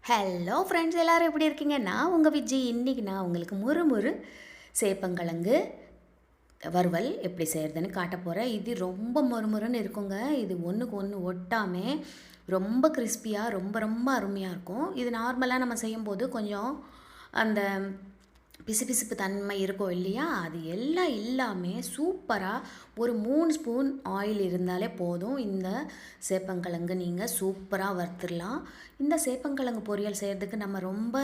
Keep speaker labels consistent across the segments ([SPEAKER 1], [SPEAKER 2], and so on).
[SPEAKER 1] Hello friends, எல்லோரும் எப்படி இருக்கீங்க? நான் உங்கள் விஜி. இன்றைக்கி நான் உங்களுக்கு முறுமுறு சேப்பங்கிழங்கு வறுவல் எப்படி செய்கிறதுன்னு காட்ட போகிறேன். இது ரொம்ப மொறுமொறுன்னு இருக்குங்க. இது ஒன்றுக்கு ஒன்று ஒட்டாமல் ரொம்ப கிறிஸ்பியாக ரொம்ப ரொம்ப அருமையாக இருக்கும். இது நார்மலாக நம்ம செய்யும்போது கொஞ்சம் அந்த பிசுபிசுப்பு தன்மை இருக்கும் இல்லையா, அது எல்லாம் இல்லாமல் சூப்பராக ஒரு 3 ஸ்பூன் ஆயில் இருந்தாலே போதும். இந்த சேப்பங்கிழங்கு நீங்கள் சூப்பராக வறுத்துடலாம். இந்த சேப்பங்கிழங்கு பொரியல் செய்கிறதுக்கு நம்ம ரொம்ப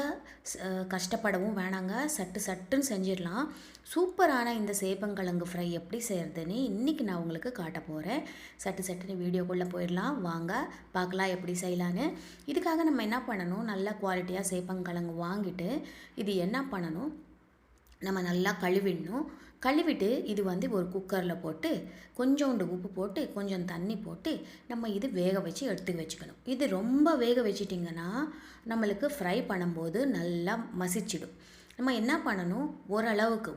[SPEAKER 1] கஷ்டப்படவும் வேணாங்க, சட்டு சட்டுன்னு செஞ்சிடலாம். சூப்பரான இந்த சேப்பங்கிழங்கு ஃப்ரை எப்படி செய்கிறதுன்னு இன்றைக்கி நான் உங்களுக்கு காட்ட போகிறேன். சட்டு சட்டுன்னு வீடியோக்குள்ளே போயிடலாம், வாங்க பார்க்கலாம் எப்படி செய்யலான்னு. இதுக்காக நம்ம என்ன பண்ணணும், நல்ல குவாலிட்டியாக சேப்பங்கிழங்கு வாங்கிட்டு இது என்ன பண்ணணும், நம்ம நல்லா கழுவிடணும். கழுவிட்டு இது ஒரு குக்கரில் போட்டு கொஞ்சோண்டு உப்பு போட்டு கொஞ்சம் தண்ணி போட்டு நம்ம இது வேக வச்சு எடுத்து வச்சுக்கணும். இது ரொம்ப வேக வச்சிட்டிங்கன்னா நம்மளுக்கு ஃப்ரை பண்ணும்போது நல்லா மசிச்சிடும். நம்ம என்ன பண்ணணும், ஓரளவுக்கு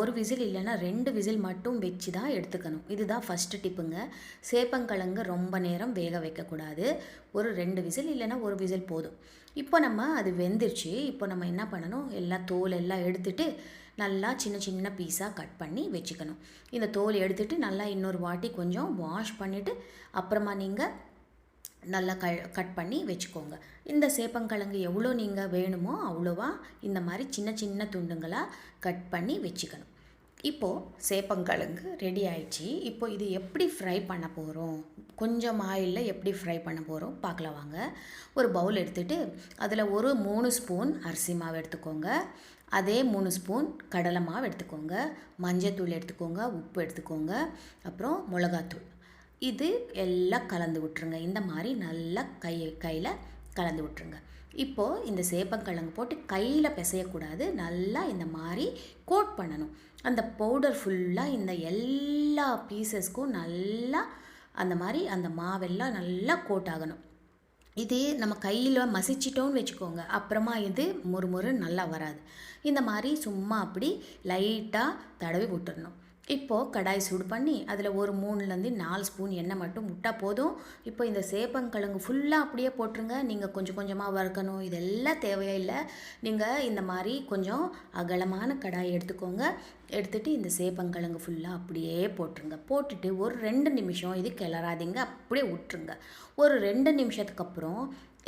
[SPEAKER 1] ஒரு விசில் இல்லைன்னா 2 விசில் மட்டும் வச்சு தான் எடுத்துக்கணும். இதுதான் ஃபஸ்ட்டு டிப்புங்க. சேப்பங்கிழங்கு ரொம்ப நேரம் வேக வைக்கக்கூடாது. ஒரு 2 விசில் இல்லைன்னா 1 விசில் போதும். இப்போ நம்ம அது வெந்துருச்சு. இப்போ நம்ம என்ன பண்ணணும், தோல் எல்லாம் எடுத்துட்டு நல்லா சின்ன சின்ன பீஸாக கட் பண்ணி வச்சுக்கணும். இந்த தோல் எடுத்துகிட்டு நல்லா இன்னொரு வாட்டி கொஞ்சம் வாஷ் பண்ணிவிட்டு அப்புறமா நீங்கள் நல்லா கட் பண்ணி வச்சுக்கோங்க. இந்த சேப்பங்கிழங்கு எவ்வளோ நீங்கள் வேணுமோ அவ்வளோவா இந்த மாதிரி சின்ன சின்ன துண்டுங்களாக கட் பண்ணி வச்சுக்கணும். இப்போது சேப்பங்கிழங்கு ரெடி ஆயிடுச்சு. இப்போ இது எப்படி ஃப்ரை பண்ண போகிறோம், கொஞ்சம் ஆயிலில் எப்படி ஃப்ரை பண்ண போகிறோம் பார்க்கலாம் வாங்க. ஒரு பவுல் எடுத்துகிட்டு அதில் ஒரு 3 ஸ்பூன் அரிசி மாவு எடுத்துக்கோங்க. அதே 3 ஸ்பூன் கடலை மாவு எடுத்துக்கோங்க. மஞ்சத்தூள் எடுத்துக்கோங்க, உப்பு எடுத்துக்கோங்க, அப்புறம் மிளகாத்தூள். இது எல்லாம் கலந்து விட்டுருங்க. இந்த மாதிரி நல்லா கையில் கலந்து விட்டுருங்க. இப்போது இந்த சேப்பங்கிழங்கு போட்டு கையில் பிசையக்கூடாது, நல்லா இந்த மாதிரி கோட் பண்ணணும். அந்த பவுடர் ஃபுல்லாக இந்த எல்லா பீசஸ்க்கும் நல்லா அந்த மாதிரி அந்த மாவெல்லாம் நல்லா கோட் ஆகணும். இது நம்ம கையில் மசிச்சிட்டோன்னு வச்சுக்கோங்க, அப்புறமா இது முறுமுறு நல்லா வராது. இந்த மாதிரி சும்மா அப்படி லைட்டாக தடவி விட்டுடணும். இப்போது கடாய் சூடு பண்ணி அதில் ஒரு 3லேருந்து 4 ஸ்பூன் எண்ணெய் மட்டும் விட்டால் போதும். இப்போ இந்த சேப்பங்கிழங்கு ஃபுல்லாக அப்படியே போட்டுருங்க. நீங்கள் கொஞ்சம் கொஞ்சமாக வறுக்கணும், இதெல்லாம் தேவையே இல்லை. நீங்கள் இந்த மாதிரி கொஞ்சம் அகலமான கடாய் எடுத்துக்கோங்க. எடுத்துகிட்டு இந்த சேப்பங்கிழங்கு ஃபுல்லாக அப்படியே போட்டுருங்க. போட்டுட்டு ஒரு 2 நிமிஷம் இது கிளறாதீங்க, அப்படியே விட்டுருங்க. ஒரு 2 நிமிஷத்துக்கு அப்புறம்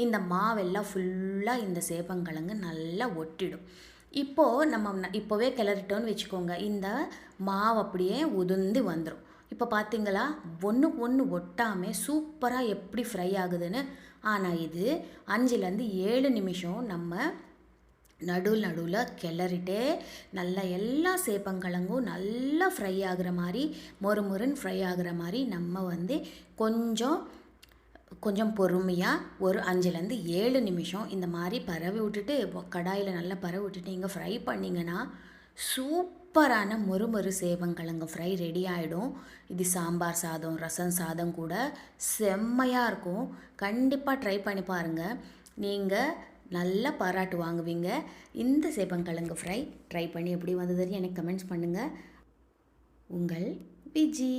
[SPEAKER 1] இந்த மாவெல்லாம் ஃபுல்லாக இந்த சேப்பங்கிழங்கு நல்லா ஒட்டிடும். இப்போது நம்ம இப்போவே கிளறிட்டோன்னு வச்சுக்கோங்க, இந்த மாவு அப்படியே உதிர்ந்து வந்துடும். இப்போ பார்த்தீங்களா, ஒன்றுக்கு ஒன்று ஒட்டாமல் சூப்பராக எப்படி ஃப்ரை ஆகுதுன்னு. ஆனால் இது 5லேருந்து 7 நிமிஷம் நம்ம நடுவில் கிளறிட்டே நல்லா எல்லா சேப்பங்கிழங்கும் நல்லா ஃப்ரை ஆகுற மாதிரி, மொறுமொறுன்னு ஃப்ரை ஆகுற மாதிரி நம்ம கொஞ்சம் பொறுமையாக ஒரு 5லேருந்து 7 நிமிஷம் இந்த மாதிரி பரவி விட்டுட்டு கடாயில் நல்லா பரவி விட்டுட்டு நீங்கள் ஃப்ரை பண்ணிங்கன்னா சூப்பரான மொறுமொறு சேப்பங்கிழங்கு ஃப்ரை ரெடி ஆகிடும். இது சாம்பார் சாதம், ரசம் சாதம் கூட செம்மையாக இருக்கும். கண்டிப்பாக ட்ரை பண்ணி பாருங்கள், நீங்கள் நல்லா பாராட்டு வாங்குவீங்க. இந்த சேப்பங்கிழங்கு ஃப்ரை ட்ரை பண்ணி எப்படி வந்ததுன்னு எனக்கு கமெண்ட்ஸ் பண்ணுங்கள். உங்கள் விஜி.